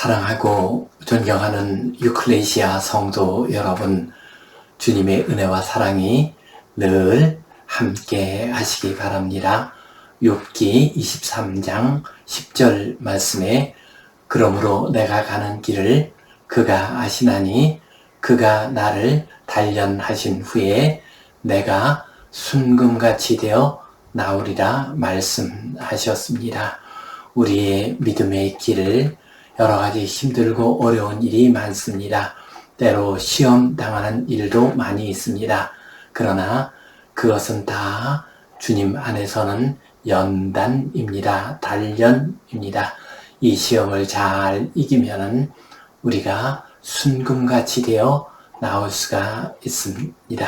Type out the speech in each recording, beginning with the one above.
사랑하고 존경하는 유클레시아 성도 여러분, 주님의 은혜와 사랑이 늘 함께 하시기 바랍니다. 욥기 23장 10절 말씀에 그러므로 내가 가는 길을 그가 아시나니 그가 나를 단련하신 후에 내가 순금같이 되어 나오리라 말씀하셨습니다. 우리의 믿음의 길을 여러 가지 힘들고 어려운 일이 많습니다. 때로 시험 당하는 일도 많이 있습니다. 그러나 그것은 다 주님 안에서는 연단입니다. 단련입니다. 이 시험을 잘 이기면은 우리가 순금같이 되어 나올 수가 있습니다.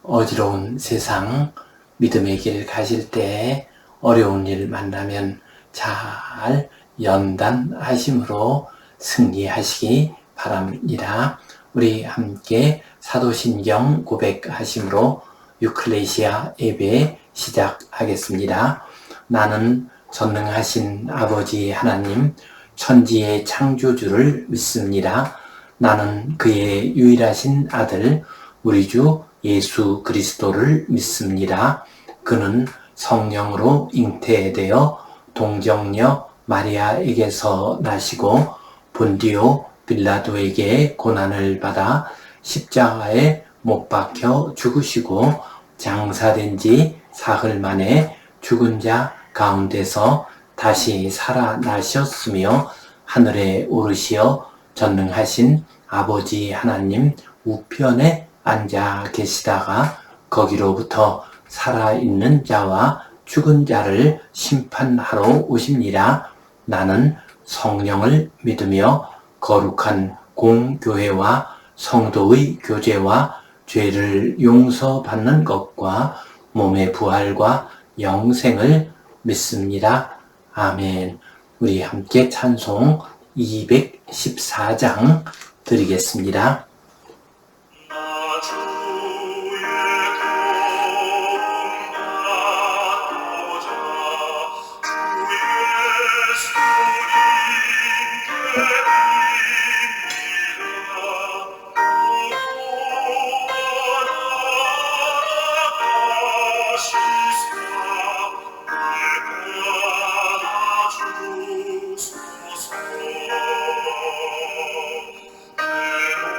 어지러운 세상, 믿음의 길 가실 때 어려운 일 만나면 잘 연단하심으로 승리하시기 바랍니다. 우리 함께 사도신경 고백하심으로 유클레시아 예배 시작하겠습니다. 나는 전능하신 아버지 하나님, 천지의 창조주를 믿습니다. 나는 그의 유일하신 아들, 우리 주 예수 그리스도를 믿습니다. 그는 성령으로 잉태되어 동정녀 마리아에게서 나시고 본디오 빌라도에게 고난을 받아 십자가에 못 박혀 죽으시고 장사된 지 사흘 만에 죽은 자 가운데서 다시 살아나셨으며 하늘에 오르시어 전능하신 아버지 하나님 우편에 앉아 계시다가 거기로부터 살아있는 자와 죽은 자를 심판하러 오십니다. 나는 성령을 믿으며 거룩한 공교회와 성도의 교제와 죄를 용서받는 것과 몸의 부활과 영생을 믿습니다. 아멘. 우리 함께 찬송 214장 드리겠습니다.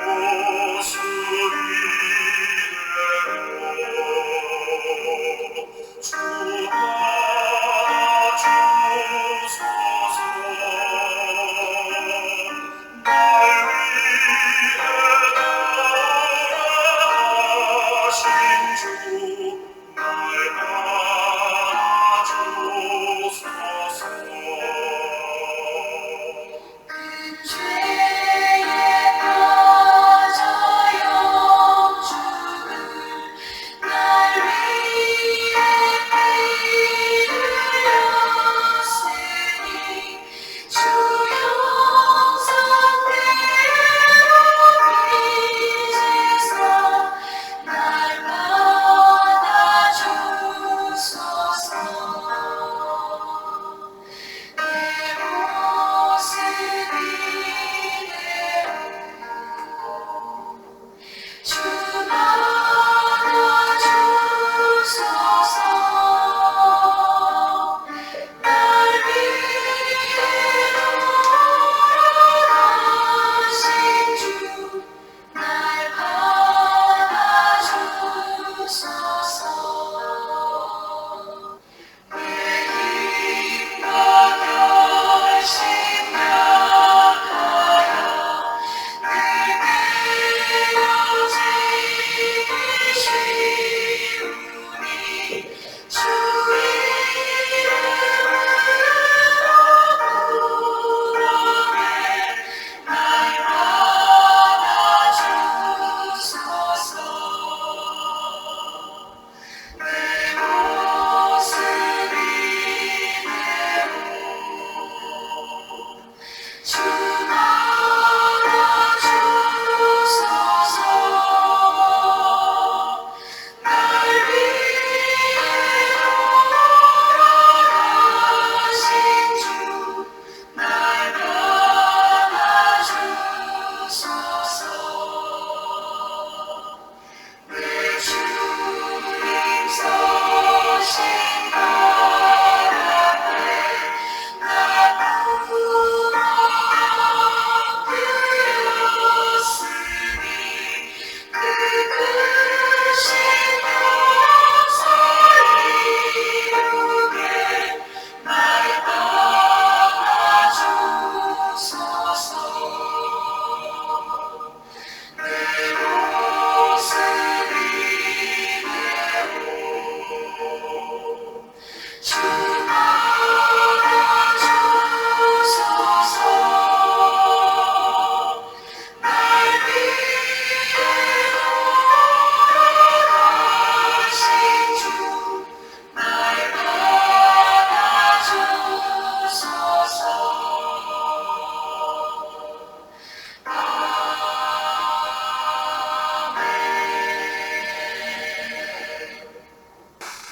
Oh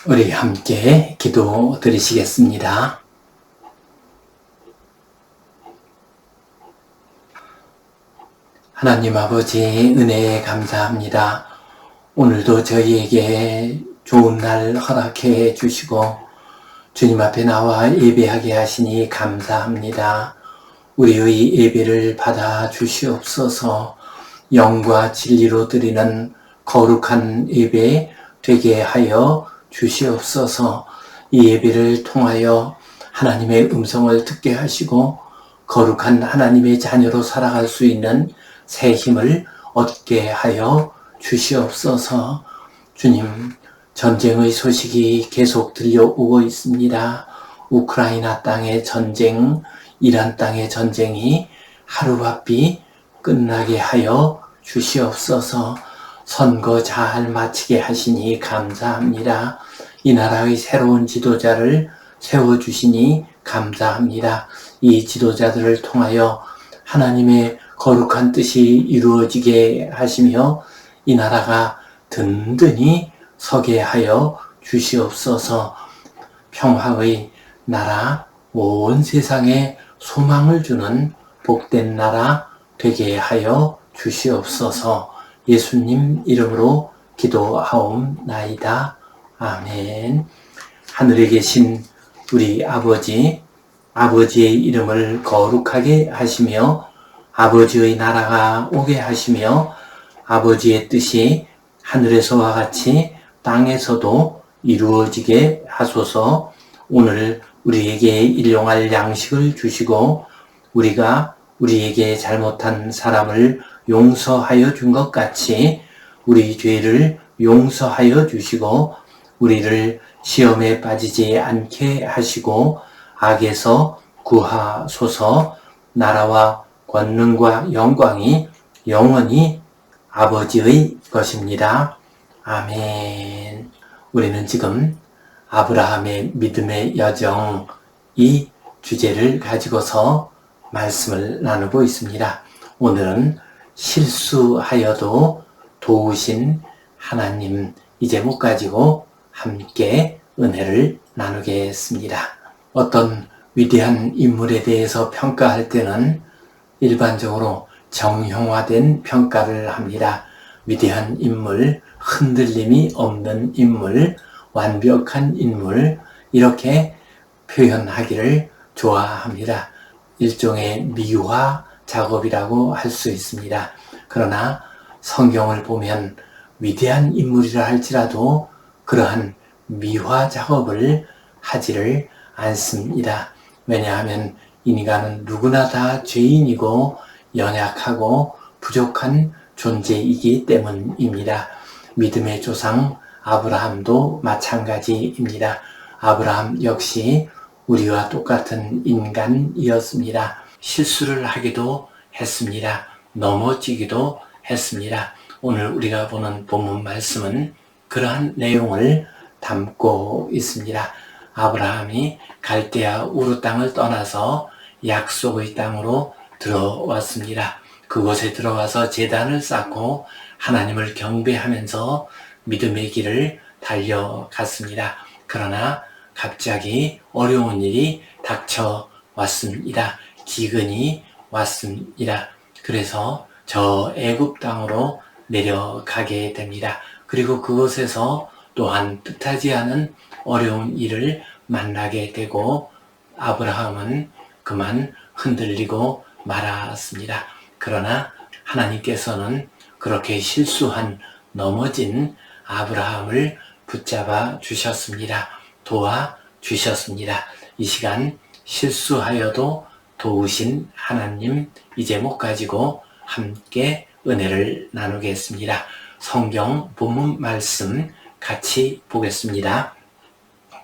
우리 함께 기도 드리시겠습니다. 하나님 아버지 은혜에 감사합니다. 오늘도 저희에게 좋은 날 허락해 주시고 주님 앞에 나와 예배하게 하시니 감사합니다. 우리의 예배를 받아 주시옵소서. 영과 진리로 드리는 거룩한 예배 되게 하여 주시옵소서. 이 예배를 통하여 하나님의 음성을 듣게 하시고 거룩한 하나님의 자녀로 살아갈 수 있는 새 힘을 얻게 하여 주시옵소서. 주님, 전쟁의 소식이 계속 들려오고 있습니다. 우크라이나 땅의 전쟁, 이란 땅의 전쟁이 하루바삐 끝나게 하여 주시옵소서. 선거 잘 마치게 하시니 감사합니다. 이 나라의 새로운 지도자를 세워주시니 감사합니다. 이 지도자들을 통하여 하나님의 거룩한 뜻이 이루어지게 하시며 이 나라가 든든히 서게 하여 주시옵소서. 평화의 나라, 온 세상에 소망을 주는 복된 나라 되게 하여 주시옵소서. 예수님 이름으로 기도하옵나이다. 아멘. 하늘에 계신 우리 아버지, 아버지의 이름을 거룩하게 하시며 아버지의 나라가 오게 하시며 아버지의 뜻이 하늘에서와 같이 땅에서도 이루어지게 하소서. 오늘 우리에게 일용할 양식을 주시고 우리가 우리에게 잘못한 사람을 용서하여 준 것 같이 우리 죄를 용서하여 주시고 우리를 시험에 빠지지 않게 하시고 악에서 구하소서. 나라와 권능과 영광이 영원히 아버지의 것입니다. 아멘. 우리는 지금 아브라함의 믿음의 여정 이 주제를 가지고서 말씀을 나누고 있습니다. 오늘은 실수하여도 도우신 하나님 이 제목 가지고 함께 은혜를 나누겠습니다. 어떤 위대한 인물에 대해서 평가할 때는 일반적으로 정형화된 평가를 합니다. 위대한 인물, 흔들림이 없는 인물, 완벽한 인물 이렇게 표현하기를 좋아합니다. 일종의 미화 작업이라고 할 수 있습니다. 그러나 성경을 보면 위대한 인물이라 할지라도 그러한 미화 작업을 하지를 않습니다. 왜냐하면 인간은 누구나 다 죄인이고 연약하고 부족한 존재이기 때문입니다. 믿음의 조상 아브라함도 마찬가지입니다. 아브라함 역시 우리와 똑같은 인간이었습니다. 실수를 하기도 했습니다. 넘어지기도 했습니다. 오늘 우리가 보는 본문 말씀은 그러한 내용을 담고 있습니다. 아브라함이 갈대아 우르 땅을 떠나서 약속의 땅으로 들어왔습니다. 그곳에 들어와서 제단을 쌓고 하나님을 경배하면서 믿음의 길을 달려갔습니다. 그러나 갑자기 어려운 일이 닥쳐왔습니다. 기근이 왔습니다. 그래서 저 애굽 땅으로 내려가게 됩니다. 그리고 그곳에서 또한 뜻하지 않은 어려운 일을 만나게 되고 아브라함은 그만 흔들리고 말았습니다. 그러나 하나님께서는 그렇게 실수한 넘어진 아브라함을 붙잡아 주셨습니다. 도와 주셨습니다. 이 시간 실수하여도 도우신 하나님 이 제목 가지고 함께 은혜를 나누겠습니다. 성경 본문 말씀 같이 보겠습니다.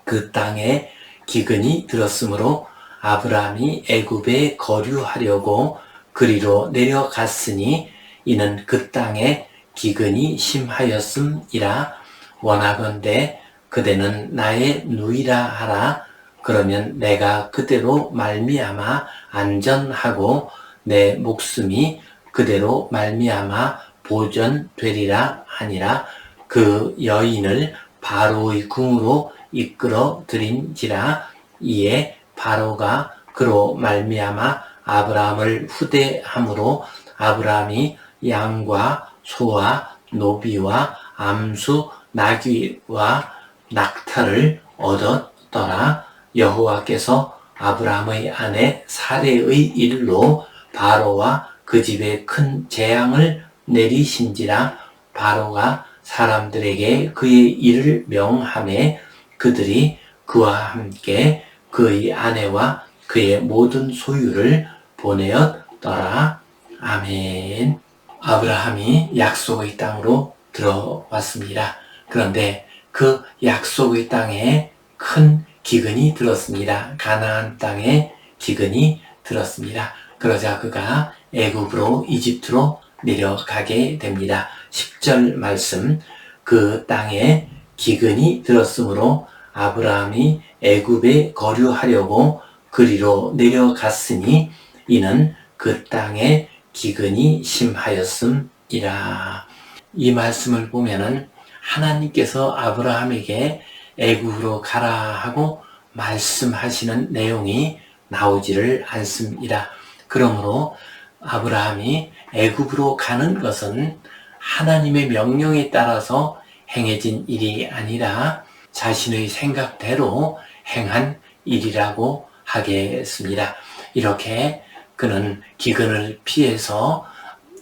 그 땅에 기근이 들었으므로 아브라함이 애굽에 거류하려고 그리로 내려갔으니 이는 그 땅에 기근이 심하였음이라. 원하건대 그대는 나의 누이라 하라. 그러면 내가 그대로 말미암아 안전하고 내 목숨이 그대로 말미암아 보존되리라 하니라. 그 여인을 바로의 궁으로 이끌어 드린지라. 이에 바로가 그로 말미암아 아브라함을 후대함으로 아브라함이 양과 소와 노비와 암수 나귀와 낙타를 얻었더라. 여호와께서 아브라함의 아내 사레의 일로 바로와 그 집에 큰 재앙을 내리신지라. 바로가 사람들에게 그의 일을 명하매 그들이 그와 함께 그의 아내와 그의 모든 소유를 보내었더라. 아멘. 아브라함이 약속의 땅으로 들어왔습니다. 그런데 그 약속의 땅에 큰 기근이 들었습니다. 가나안 땅에 기근이 들었습니다. 그러자 그가 애굽으로 이집트로 내려가게 됩니다. 10절 말씀, 그 땅에 기근이 들었으므로 아브라함이 애굽에 거류하려고 그리로 내려갔으니 이는 그 땅에 기근이 심하였음이라. 이 말씀을 보면은 하나님께서 아브라함에게 애굽으로 가라 하고 말씀하시는 내용이 나오지를 않습니다. 그러므로 아브라함이 애굽으로 가는 것은 하나님의 명령에 따라서 행해진 일이 아니라 자신의 생각대로 행한 일이라고 하겠습니다. 이렇게 그는 기근을 피해서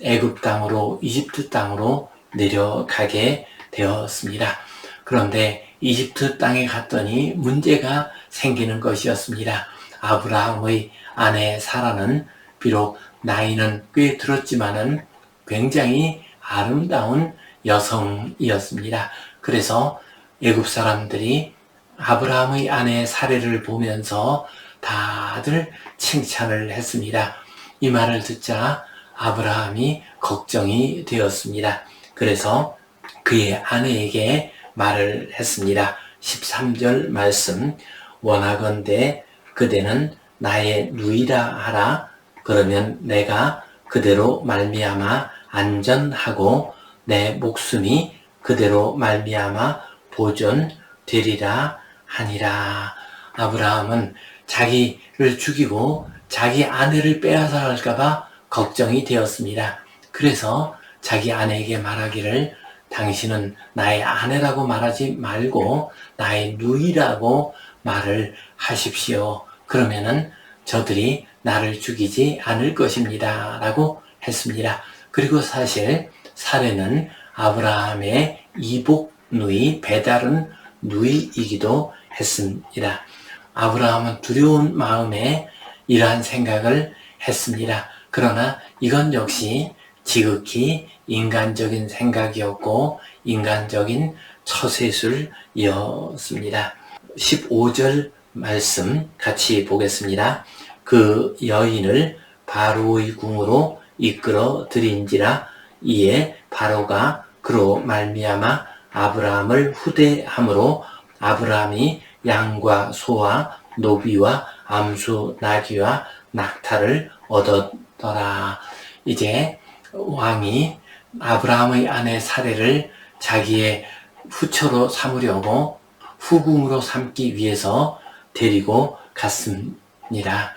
애굽 땅으로 이집트 땅으로 내려가게 되었습니다. 그런데 이집트 땅에 갔더니 문제가 생기는 것이었습니다. 아브라함의 아내 사라는 비록 나이는 꽤 들었지만은 굉장히 아름다운 여성이었습니다. 그래서 애굽 사람들이 아브라함의 아내 사례를 보면서 다들 칭찬을 했습니다. 이 말을 듣자 아브라함이 걱정이 되었습니다. 그래서 그의 아내에게 말을 했습니다. 13절 말씀, 원하건대 그대는 나의 누이라 하라. 그러면 내가 그대로 말미암아 안전하고 내 목숨이 그대로 말미암아 보존되리라 하니라. 아브라함은 자기를 죽이고 자기 아내를 빼앗아 갈까봐 걱정이 되었습니다. 그래서 자기 아내에게 말하기를 당신은 나의 아내라고 말하지 말고 나의 누이라고 말을 하십시오. 그러면은 저들이 나를 죽이지 않을 것입니다. 라고 했습니다. 그리고 사실 사례는 아브라함의 이복 누이, 배다른 누이이기도 했습니다. 아브라함은 두려운 마음에 이러한 생각을 했습니다. 그러나 이건 역시 지극히 인간적인 생각이었고 인간적인 처세술이었습니다. 15절 말씀 같이 보겠습니다. 그 여인을 바로의 궁으로 이끌어 들인지라. 이에 바로가 그로 말미암아 아브라함을 후대함으로 아브라함이 양과 소와 노비와 암수 나귀와 낙타를 얻었더라. 이제 왕이 아브라함의 아내 사례를 자기의 후처로 삼으려고 후궁으로 삼기 위해서 데리고 갔습니다.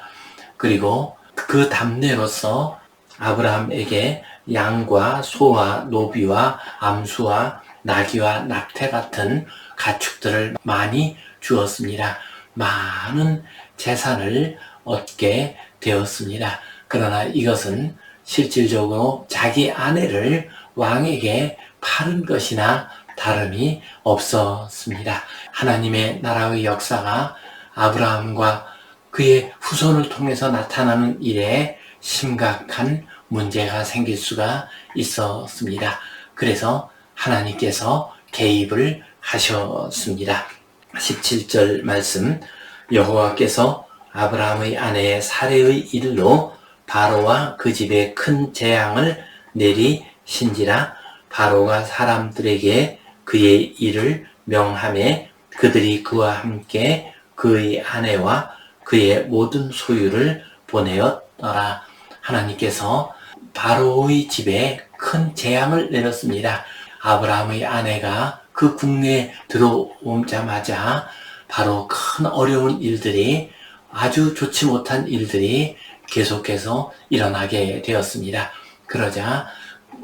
그리고 그 답례로서 아브라함에게 양과 소와 노비와 암수와 나귀와 낙태 같은 가축들을 많이 주었습니다. 많은 재산을 얻게 되었습니다. 그러나 이것은 실질적으로 자기 아내를 왕에게 팔은 것이나 다름이 없었습니다. 하나님의 나라의 역사가 아브라함과 그의 후손을 통해서 나타나는 일에 심각한 문제가 생길 수가 있었습니다. 그래서 하나님께서 개입을 하셨습니다. 17절 말씀, 여호와께서 아브라함의 아내 사레의 일로 바로와 그 집에 큰 재앙을 내리신지라. 바로가 사람들에게 그의 일을 명하매 그들이 그와 함께 그의 아내와 그의 모든 소유를 보내었더라. 하나님께서 바로의 집에 큰 재앙을 내렸습니다. 아브라함의 아내가 그 궁에 들어오자마자 바로 큰 어려운 일들이, 아주 좋지 못한 일들이 계속해서 일어나게 되었습니다. 그러자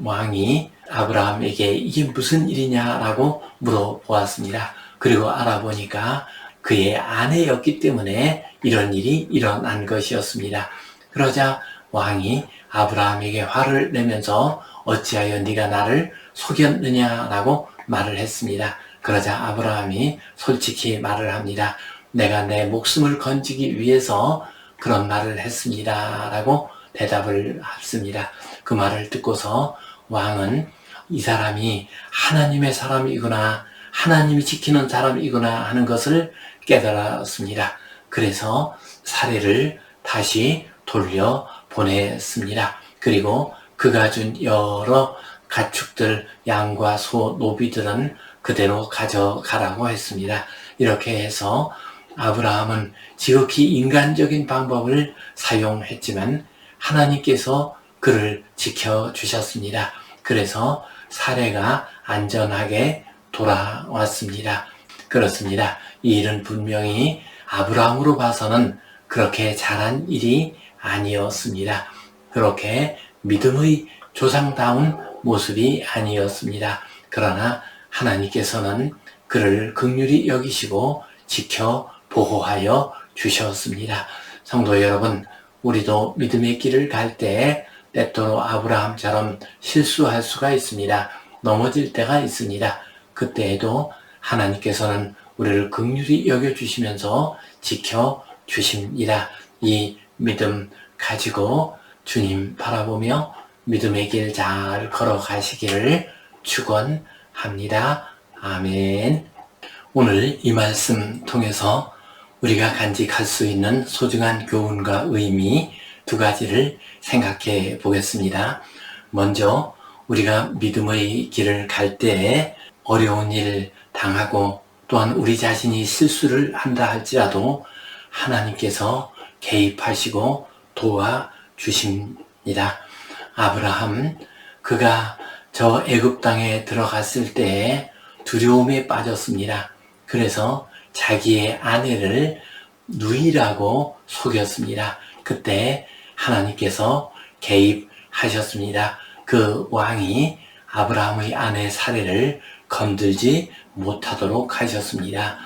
왕이 아브라함에게 이게 무슨 일이냐라고 물어보았습니다. 그리고 알아보니까 그의 아내였기 때문에 이런 일이 일어난 것이었습니다. 그러자 왕이 아브라함에게 화를 내면서 어찌하여 네가 나를 속였느냐라고 말을 했습니다. 그러자 아브라함이 솔직히 말을 합니다. 내가 내 목숨을 건지기 위해서 그런 말을 했습니다 라고 대답을 했습니다. 그 말을 듣고서 왕은 이 사람이 하나님의 사람이구나, 하나님이 지키는 사람이구나 하는 것을 깨달았습니다. 그래서 사례를 다시 돌려 보냈습니다. 그리고 그가 준 여러 가축들, 양과 소, 노비들은 그대로 가져가라고 했습니다. 이렇게 해서 아브라함은 지극히 인간적인 방법을 사용했지만 하나님께서 그를 지켜주셨습니다. 그래서 사례가 안전하게 돌아왔습니다. 그렇습니다. 이 일은 분명히 아브라함으로 봐서는 그렇게 잘한 일이 아니었습니다. 그렇게 믿음의 조상다운 모습이 아니었습니다. 그러나 하나님께서는 그를 긍휼히 여기시고 지켜 보호하여 주셨습니다. 성도 여러분, 우리도 믿음의 길을 갈 때 때때로 아브라함처럼 실수할 수가 있습니다. 넘어질 때가 있습니다. 그때에도 하나님께서는 우리를 긍휼히 여겨주시면서 지켜주십니다. 이 믿음 가지고 주님 바라보며 믿음의 길 잘 걸어가시기를 축원합니다. 아멘. 오늘 이 말씀 통해서 우리가 간직할 수 있는 소중한 교훈과 의미 두 가지를 생각해 보겠습니다. 먼저 우리가 믿음의 길을 갈 때 어려운 일 당하고 또한 우리 자신이 실수를 한다 할지라도 하나님께서 개입하시고 도와주십니다. 아브라함, 그가 저 애굽 땅에 들어갔을 때 두려움에 빠졌습니다. 그래서 자기의 아내를 누이라고 속였습니다. 그때 하나님께서 개입하셨습니다. 그 왕이 아브라함의 아내 사례를 건들지 못하도록 하셨습니다.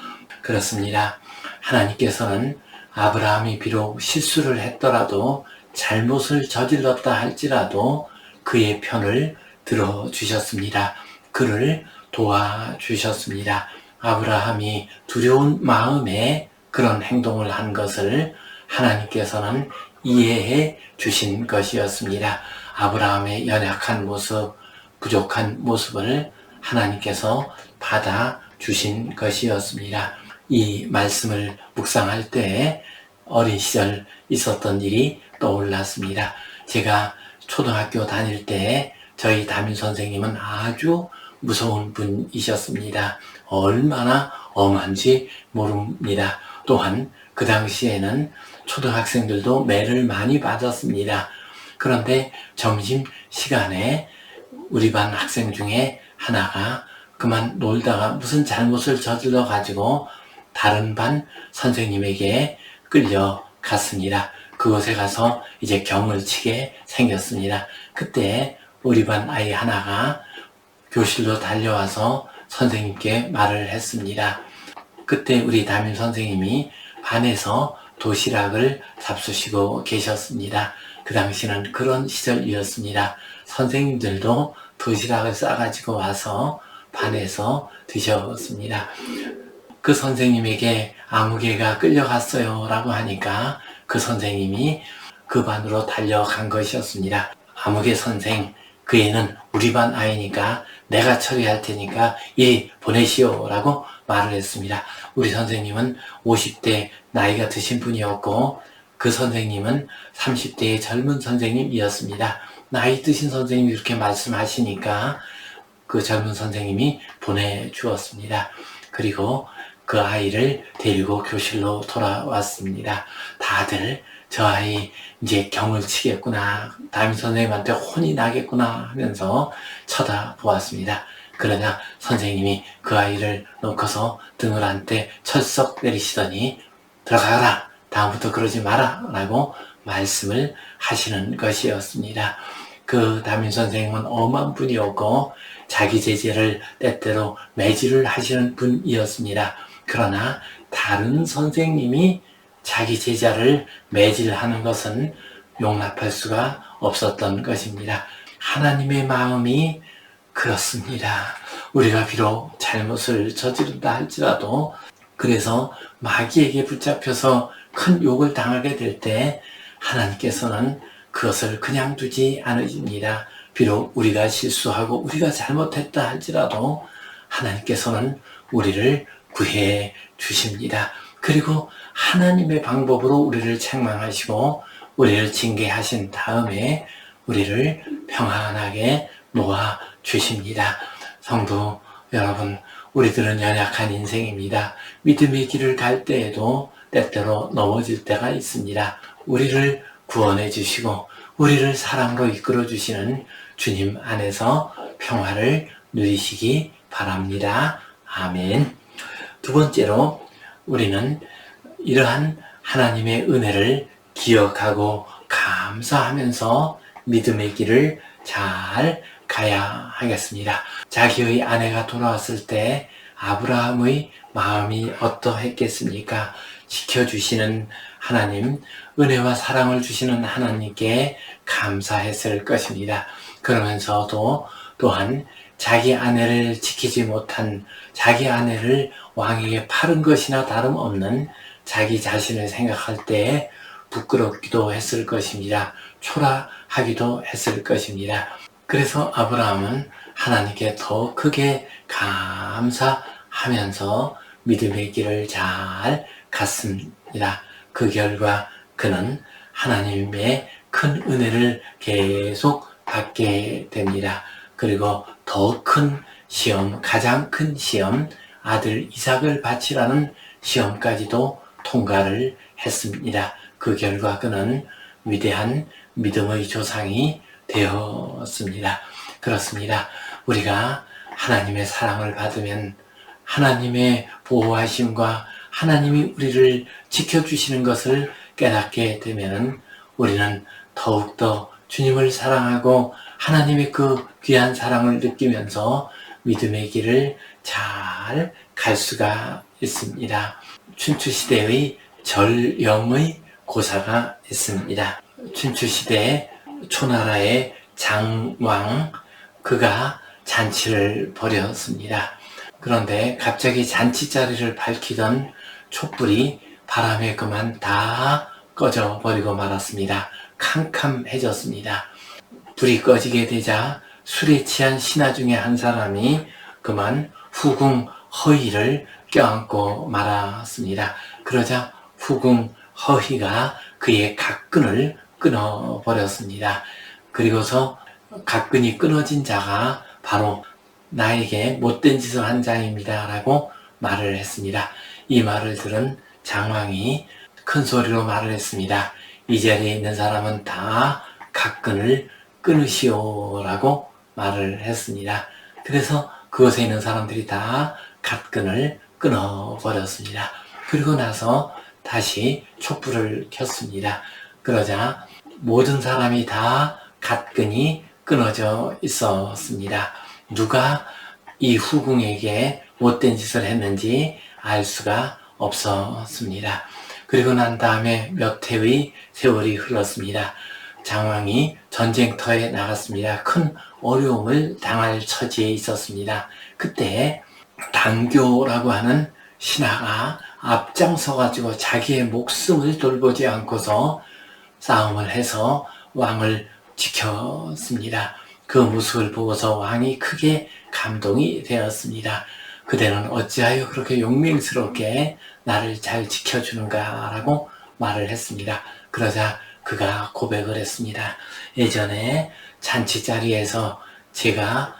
그렇습니다. 하나님께서는 아브라함이 비록 실수를 했더라도 잘못을 저질렀다 할지라도 그의 편을 들어주셨습니다. 그를 도와주셨습니다. 아브라함이 두려운 마음에 그런 행동을 한 것을 하나님께서는 이해해 주신 것이었습니다. 아브라함의 연약한 모습, 부족한 모습을 하나님께서 받아주신 것이었습니다. 이 말씀을 묵상할 때 어린 시절 있었던 일이 떠올랐습니다. 제가 초등학교 다닐 때 저희 담임 선생님은 아주 무서운 분이셨습니다. 얼마나 엄한지 모릅니다. 또한 그 당시에는 초등학생들도 매를 많이 맞았습니다. 그런데 점심시간에 우리 반 학생 중에 하나가 그만 놀다가 무슨 잘못을 저질러 가지고 다른 반 선생님에게 끌려갔습니다. 그곳에 가서 이제 경을 치게 생겼습니다. 그때 우리 반 아이 하나가 교실로 달려와서 선생님께 말을 했습니다. 그때 우리 담임 선생님이 반에서 도시락을 잡수시고 계셨습니다. 그 당시는 그런 시절이었습니다. 선생님들도 도시락을 싸가지고 와서 반에서 드셨습니다. 그 선생님에게 아무개가 끌려갔어요 라고 하니까 그 선생님이 그 반으로 달려간 것이었습니다. 아무개 선생, 그 애는 우리 반 아이니까 내가 처리할 테니까 예 보내시오 라고 말을 했습니다. 우리 선생님은 50대 나이가 드신 분이었고 그 선생님은 30대의 젊은 선생님이었습니다. 나이 드신 선생님이 이렇게 말씀하시니까 그 젊은 선생님이 보내주었습니다. 그리고 그 아이를 데리고 교실로 돌아왔습니다. 다들 저 아이 이제 경을 치겠구나, 담임 선생님한테 혼이 나겠구나 하면서 쳐다보았습니다. 그러자 선생님이 그 아이를 놓고서 등을 한테 철썩 내리시더니 들어가라, 다음부터 그러지 마라 라고 말씀을 하시는 것이었습니다. 그 담임 선생님은 엄한 분이었고 자기 제자를 때때로 매질을 하시는 분이었습니다. 그러나 다른 선생님이 자기 제자를 매질하는 것은 용납할 수가 없었던 것입니다. 하나님의 마음이 그렇습니다. 우리가 비록 잘못을 저지른다 할지라도, 그래서 마귀에게 붙잡혀서 큰 욕을 당하게 될 때 하나님께서는 그것을 그냥 두지 않으십니다. 비록 우리가 실수하고 우리가 잘못했다 할지라도 하나님께서는 우리를 구해 주십니다. 그리고 하나님의 방법으로 우리를 책망하시고 우리를 징계하신 다음에 우리를 평안하게 놓아 주십니다. 성도 여러분, 우리들은 연약한 인생입니다. 믿음의 길을 갈 때에도 때때로 넘어질 때가 있습니다. 우리를 구원해 주시고 우리를 사랑으로 이끌어 주시는 주님 안에서 평화를 누리시기 바랍니다. 아멘. 두 번째로 우리는 이러한 하나님의 은혜를 기억하고 감사하면서 믿음의 길을 잘 가야 하겠습니다. 자기의 아내가 돌아왔을 때 아브라함의 마음이 어떠했겠습니까? 지켜주시는 하나님, 은혜와 사랑을 주시는 하나님께 감사했을 것입니다. 그러면서도 또한 자기 아내를 지키지 못한, 자기 아내를 왕에게 팔은 것이나 다름없는 자기 자신을 생각할 때 부끄럽기도 했을 것입니다. 초라하기도 했을 것입니다. 그래서 아브라함은 하나님께 더 크게 감사하면서 믿음의 길을 잘 갔습니다. 그 결과 그는 하나님의 큰 은혜를 계속 받게 됩니다. 그리고 더 큰 시험, 가장 큰 시험, 아들 이삭을 바치라는 시험까지도 통과를 했습니다. 그 결과 그는 위대한 믿음의 조상이 되었습니다. 그렇습니다. 우리가 하나님의 사랑을 받으면, 하나님의 보호하심과 하나님이 우리를 지켜주시는 것을 깨닫게 되면 우리는 더욱더 주님을 사랑하고 하나님의 그 귀한 사랑을 느끼면서 믿음의 길을 잘 갈 수가 있습니다. 춘추시대의 전령의 고사가 있습니다. 춘추시대 초나라의 장왕, 그가 잔치를 벌였습니다. 그런데 갑자기 잔치자리를 밝히던 촛불이 바람에 그만 다 꺼져버리고 말았습니다. 캄캄해졌습니다. 불이 꺼지게 되자 술에 취한 신하 중에 한 사람이 그만 후궁 허희를 껴안고 말았습니다. 그러자 후궁 허희가 그의 각끈을 끊어버렸습니다. 그리고서 각끈이 끊어진 자가 바로 나에게 못된 짓을 한 자입니다 라고 말을 했습니다. 이 말을 들은 장왕이 큰 소리로 말을 했습니다. 이 자리에 있는 사람은 다 각끈을 끊으시오 라고 말을 했습니다. 그래서 그곳에 있는 사람들이 다 각끈을 끊어버렸습니다. 그리고 나서 다시 촛불을 켰습니다. 그러자 모든 사람이 다 각끈이 끊어져 있었습니다. 누가 이 후궁에게 못된 짓을 했는지 알 수가 없었습니다. 그리고 난 다음에 몇 해의 세월이 흘렀습니다. 장왕이 전쟁터에 나갔습니다. 큰 어려움을 당할 처지에 있었습니다. 그때 당교라고 하는 신하가 앞장서가지고 자기의 목숨을 돌보지 않고서 싸움을 해서 왕을 지켰습니다. 그 모습을 보고서 왕이 크게 감동이 되었습니다. 그대는 어찌하여 그렇게 용맹스럽게 나를 잘 지켜주는가 라고 말을 했습니다. 그러자 그가 고백을 했습니다. 예전에 잔치 자리에서 제가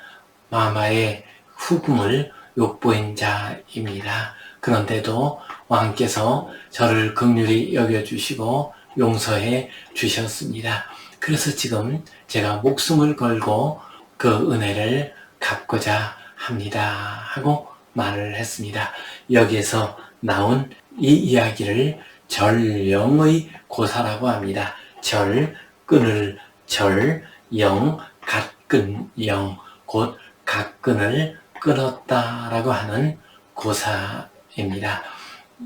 마마의 후궁을 욕보인 자입니다. 그런데도 왕께서 저를 긍휼히 여겨주시고 용서해 주셨습니다. 그래서 지금 제가 목숨을 걸고 그 은혜를 갚고자 합니다 하고 말을 했습니다. 여기에서 나온 이 이야기를 절영의 고사라고 합니다. 절, 끊을 절, 영, 갓끈 영, 곧 갓끈을 끊었다라고 하는 고사입니다.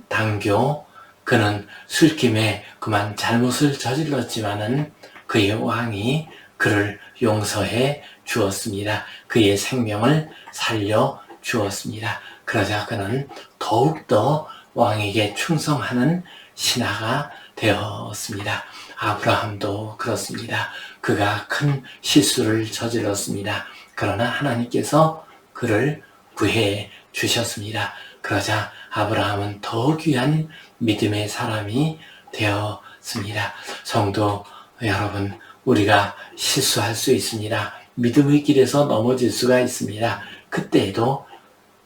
당교, 그는 술김에 그만 잘못을 저질렀지만은 그의 왕이 그를 용서해 주었습니다. 그의 생명을 살려 주었습니다. 그러자 그는 더욱더 왕에게 충성하는 신하가 되었습니다. 아브라함도 그렇습니다. 그가 큰 실수를 저질렀습니다. 그러나 하나님께서 그를 구해 주셨습니다. 그러자 아브라함은 더 귀한 믿음의 사람이 되었습니다. 성도 여러분, 우리가 실수할 수 있습니다. 믿음의 길에서 넘어질 수가 있습니다. 그때에도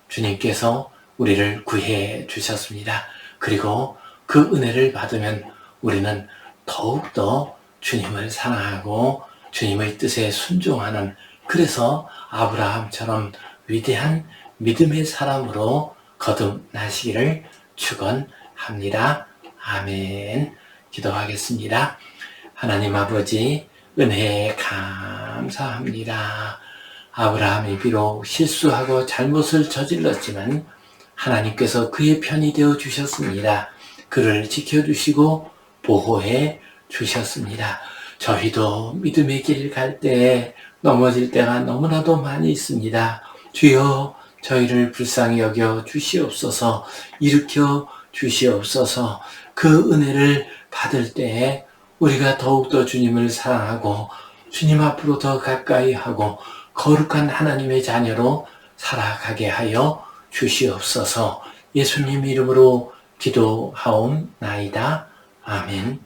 주님께서 우리를 구해 주셨습니다. 그리고 그 은혜를 받으면 우리는 더욱더 주님을 사랑하고 주님의 뜻에 순종하는, 그래서 아브라함처럼 위대한 믿음의 사람으로 거듭나시기를 축원합니다. 아멘. 기도하겠습니다. 하나님 아버지, 은혜에 감사합니다. 아브라함이 비록 실수하고 잘못을 저질렀지만 하나님께서 그의 편이 되어 주셨습니다. 그를 지켜주시고 보호해 주셨습니다. 저희도 믿음의 길 갈 때 넘어질 때가 너무나도 많이 있습니다. 주여, 저희를 불쌍히 여겨 주시옵소서. 일으켜 주시옵소서. 그 은혜를 받을 때에 우리가 더욱더 주님을 사랑하고 주님 앞으로 더 가까이 하고 거룩한 하나님의 자녀로 살아가게 하여 주시옵소서. 예수님 이름으로 기도하옵나이다. 아멘.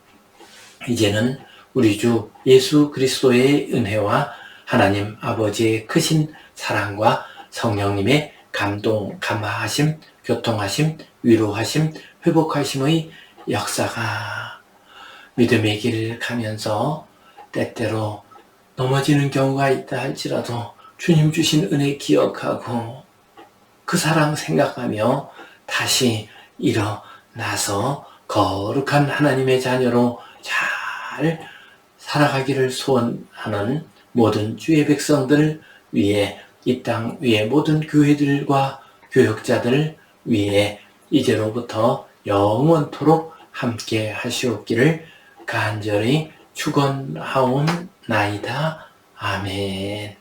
이제는 우리 주 예수 그리스도의 은혜와 하나님 아버지의 크신 사랑과 성령님의 감동, 감화하심, 교통하심, 위로하심, 회복하심의 역사가 믿음의 길을 가면서 때때로 넘어지는 경우가 있다 할지라도 주님 주신 은혜 기억하고 그 사랑 생각하며 다시 일어나서 거룩한 하나님의 자녀로 잘 살아가기를 소원하는 모든 주의 백성들 위해, 이 땅 위에 모든 교회들과 교역자들 위해 이제로부터 영원토록 함께 하시옵기를 간절히 축원하옵나이다. 아멘.